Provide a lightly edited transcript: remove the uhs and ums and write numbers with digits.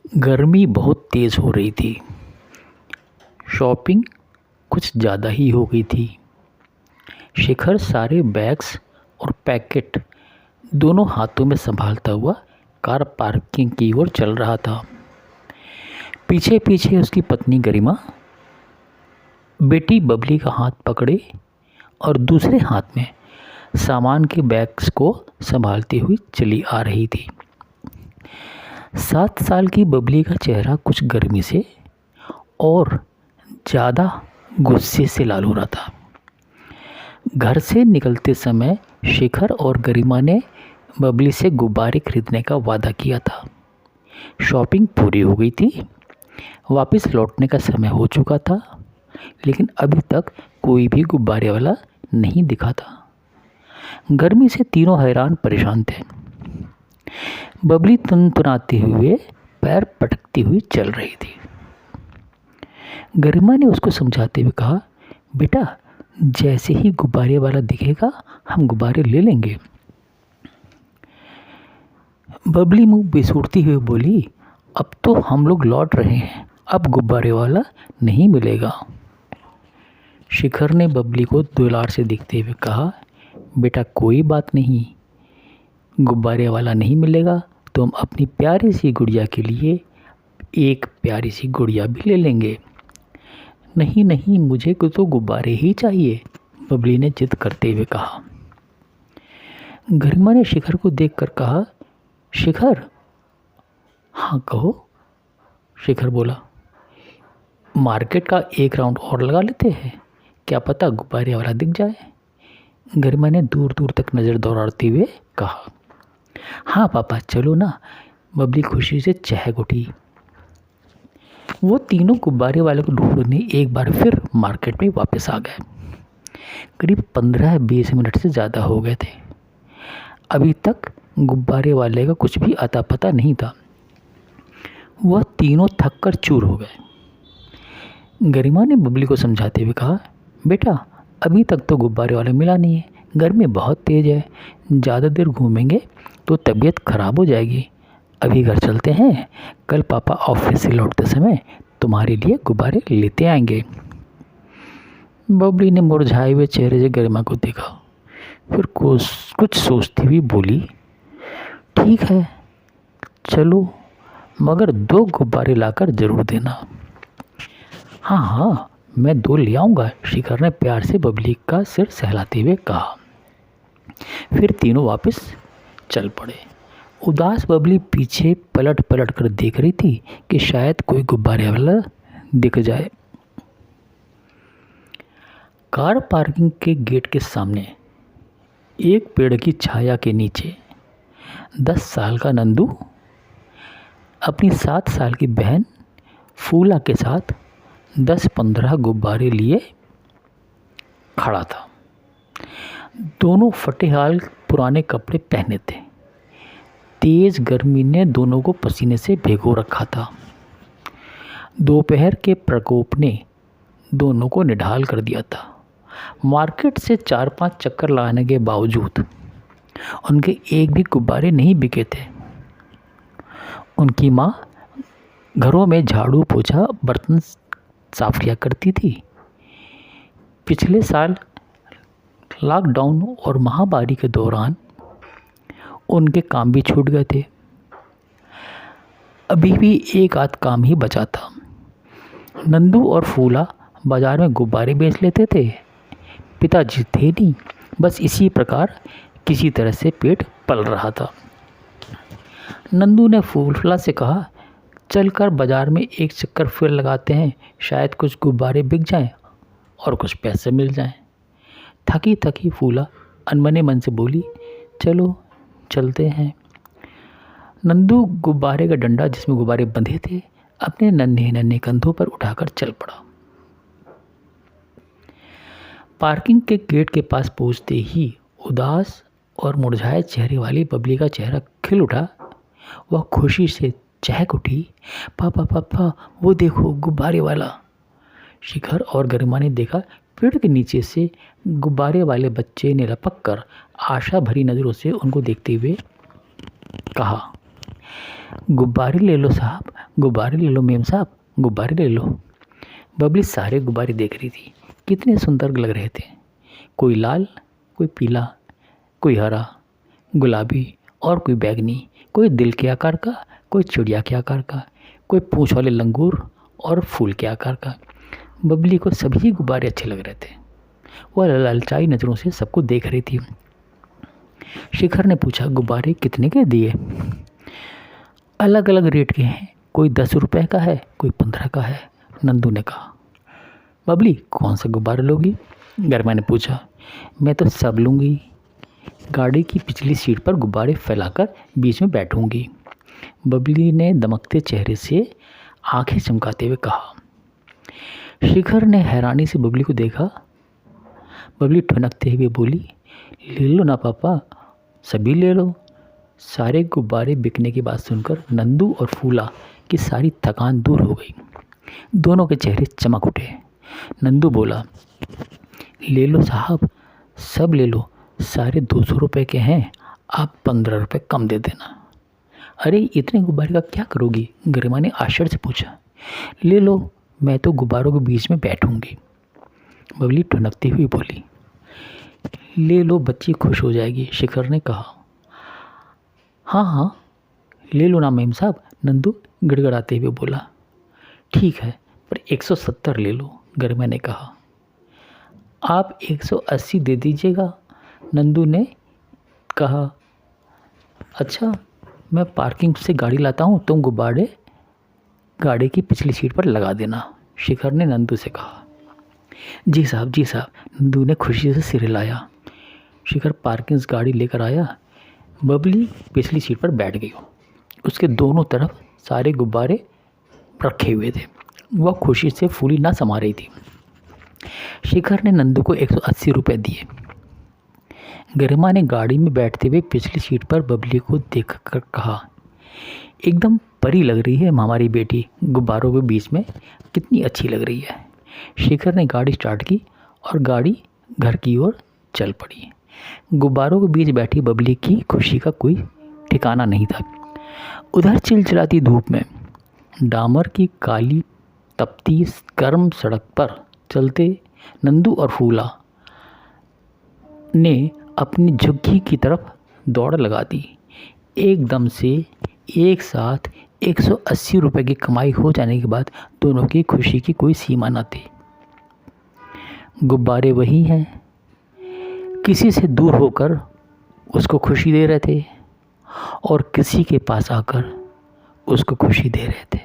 गर्मी बहुत तेज़ हो रही थी। शॉपिंग कुछ ज़्यादा ही हो गई थी। शिखर सारे बैग्स और पैकेट दोनों हाथों में संभालता हुआ कार पार्किंग की ओर चल रहा था। पीछे पीछे उसकी पत्नी गरिमा बेटी बबली का हाथ पकड़े और दूसरे हाथ में सामान के बैग्स को संभालती हुई चली आ रही थी। 7 साल की बबली का चेहरा कुछ गर्मी से और ज़्यादा गुस्से से लाल हो रहा था। घर से निकलते समय शिखर और गरिमा ने बबली से गुब्बारे खरीदने का वादा किया था। शॉपिंग पूरी हो गई थी, वापस लौटने का समय हो चुका था, लेकिन अभी तक कोई भी गुब्बारे वाला नहीं दिखा था। गर्मी से तीनों हैरान परेशान थे। बबली तुनतुनाते हुए पैर पटकती हुई चल रही थी। गरिमा ने उसको समझाते हुए कहा, बेटा जैसे ही गुब्बारे वाला दिखेगा हम गुब्बारे ले लेंगे। बबली मुंह बिसूरती हुई बोली, अब तो हम लोग लौट रहे हैं, अब गुब्बारे वाला नहीं मिलेगा। शिखर ने बबली को दुलार से देखते हुए कहा, बेटा कोई बात नहीं, गुब्बारे वाला नहीं मिलेगा तो हम अपनी प्यारी सी गुड़िया के लिए एक प्यारी सी गुड़िया भी ले लेंगे। नहीं नहीं, मुझे तो गुब्बारे ही चाहिए, बबली ने जिद करते हुए कहा। गरिमा ने शिखर को देखकर कहा, शिखर। हाँ कहो, शिखर बोला। मार्केट का एक राउंड और लगा लेते हैं, क्या पता गुब्बारे वाला दिख जाए। गरिमा ने दूर दूर तक नज़र दौड़ाते हुए कहा। हाँ पापा चलो ना, बबली खुशी से चहक उठी। वो तीनों गुब्बारे वाले को ढूंढने एक बार फिर मार्केट में वापस आ गए। करीब 15-20 मिनट से ज़्यादा हो गए थे। अभी तक गुब्बारे वाले का कुछ भी अता पता नहीं था। वह तीनों थक कर चूर हो गए। गरिमा ने बबली को समझाते हुए कहा, बेटा अभी तक तो गुब्बारे वाला मिला नहीं है, गर्मी बहुत तेज़ है, ज़्यादा देर घूमेंगे तो तबीयत खराब हो जाएगी। अभी घर चलते हैं, कल पापा ऑफिस से लौटते समय तुम्हारे लिए गुब्बारे लेते आएंगे। बबली ने मुरझाए हुए चेहरे से गरिमा को देखा, फिर कुछ सोचती हुई बोली, ठीक है चलो, मगर 2 गुब्बारे लाकर ज़रूर देना। हाँ हाँ मैं 2 ले आऊँगा, शिखर ने प्यार से बबली का सिर सहलाते हुए कहा। फिर तीनों वापस चल पड़े। उदास बबली पीछे पलट पलट कर देख रही थी कि शायद कोई गुब्बारे वाला दिख जाए। कार पार्किंग के गेट के सामने एक पेड़ की छाया के नीचे 10 साल का नंदू अपनी 7 साल की बहन फूला के साथ 10-15 गुब्बारे लिए खड़ा था। दोनों फटेहाल पुराने कपड़े पहने थे। तेज़ गर्मी ने दोनों को पसीने से भिगो रखा था। दोपहर के प्रकोप ने दोनों को निढाल कर दिया था। मार्केट से 4-5 चक्कर लगाने के बावजूद उनके एक भी गुब्बारे नहीं बिके थे। उनकी माँ घरों में झाड़ू पोछा बर्तन साफ किया करती थी। पिछले साल लॉकडाउन और महामारी के दौरान उनके काम भी छूट गए थे। अभी भी एक आध काम ही बचा था। नंदू और फूला बाज़ार में गुब्बारे बेच लेते थे। पिताजी थे नहीं, बस इसी प्रकार किसी तरह से पेट पल रहा था। नंदू ने फूला से कहा, चलकर बाज़ार में एक चक्कर फिर लगाते हैं, शायद कुछ गुब्बारे बिक जाएं और कुछ पैसे मिल जाएं। थकी थकी फूला अनमने मन से बोली, चलो चलते हैं। नंदू गुब्बारे का डंडा जिसमें गुब्बारे बंधे थे अपने नन्हे नन्हे कंधों पर उठाकर चल पड़ा। पार्किंग के गेट के पास पहुंचते ही उदास और मुरझाए चेहरे वाली बबली का चेहरा खिल उठा। वह खुशी से चहक उठी, पापा पापा वो देखो गुब्बारे वाला। शिखर और गरिमा ने देखा, पेड़ के नीचे से गुब्बारे वाले बच्चे ने लपक कर आशा भरी नज़रों से उनको देखते हुए कहा, गुब्बारे ले लो साहब, गुब्बारे ले लो मेम साहब, गुब्बारे ले लो। बबली सारे गुब्बारे देख रही थी, कितने सुंदर लग रहे थे। कोई लाल, कोई पीला, कोई हरा, गुलाबी और कोई बैंगनी, कोई दिल के आकार का, कोई चिड़िया के आकार का, कोई पूँछ वाले लंगूर और फूल के आकार का। बबली को सभी गुब्बारे अच्छे लग रहे थे। वह ललचाई नज़रों से सबको देख रही थी। शिखर ने पूछा, गुब्बारे कितने के दिए? अलग अलग रेट के हैं, कोई 10 रुपये का है, कोई 15 का है, नंदू ने कहा। बबली, कौन सा गुब्बारा लोगी? गरिमा ने पूछा। मैं तो सब लूँगी। गाड़ी की पिछली सीट पर गुब्बारे फैलाकर बीच में बैठूंगी। बबली ने दमकते चेहरे से आंखें चमकाते हुए कहा। शिखर ने हैरानी से बबली को देखा। बबली ठुनकते हुए बोली, ले लो ना पापा, सभी ले लो। सारे गुब्बारे बिकने की बात सुनकर नंदू और फूला की सारी थकान दूर हो गई। दोनों के चेहरे चमक उठे। नंदू बोला, ले लो साहब, सब ले लो, सारे 200 रुपये के हैं, आप 15 रुपये कम दे देना। अरे इतने गुब्बारे का क्या करोगी? गरिमा ने आश्चर्य से पूछा। ले लो, मैं तो गुब्बारों के बीच में बैठूंगी। बबली ठुनकती हुई बोली। ले लो, बच्ची खुश हो जाएगी, शिखर ने कहा। हाँ हाँ ले लो ना मेम साहब, नंदू गिड़गिड़ाते हुए बोला। ठीक है, पर 170 ले लो, गरिमा ने कहा। आप 180 दे दीजिएगा, नंदू ने कहा। अच्छा, मैं पार्किंग से गाड़ी लाता हूँ, तुम गुब्बारे गाड़ी की पिछली सीट पर लगा देना, शिखर ने नंदू से कहा। जी साहब, जी साहब, नंदू ने खुशी से सिर हिलाया। शिखर पार्किंग से गाड़ी लेकर आया। बबली पिछली सीट पर बैठ गई। उसके दोनों तरफ सारे गुब्बारे रखे हुए थे। वह खुशी से फूली ना समा रही थी। शिखर ने नंदू को 180 रुपये दिए। गरिमा ने गाड़ी में बैठते हुए पिछली सीट पर बबली को देखकर कहा, एकदम परी लग रही है हमारी बेटी, गुब्बारों के बीच में कितनी अच्छी लग रही है। शिखर ने गाड़ी स्टार्ट की और गाड़ी घर की ओर चल पड़ी। गुब्बारों के बीच बैठी बबली की खुशी का कोई ठिकाना नहीं था। उधर चिलचिलाती धूप में डामर की काली तपती गर्म सड़क पर चलते नंदू और फूला ने अपनी झुग्गी की तरफ दौड़ लगा दी। एकदम से एक साथ 180 रुपये की कमाई हो जाने के बाद दोनों की खुशी की कोई सीमा न थी। गुब्बारे वही हैं, किसी से दूर होकर उसको खुशी दे रहे थे और किसी के पास आकर उसको खुशी दे रहे थे।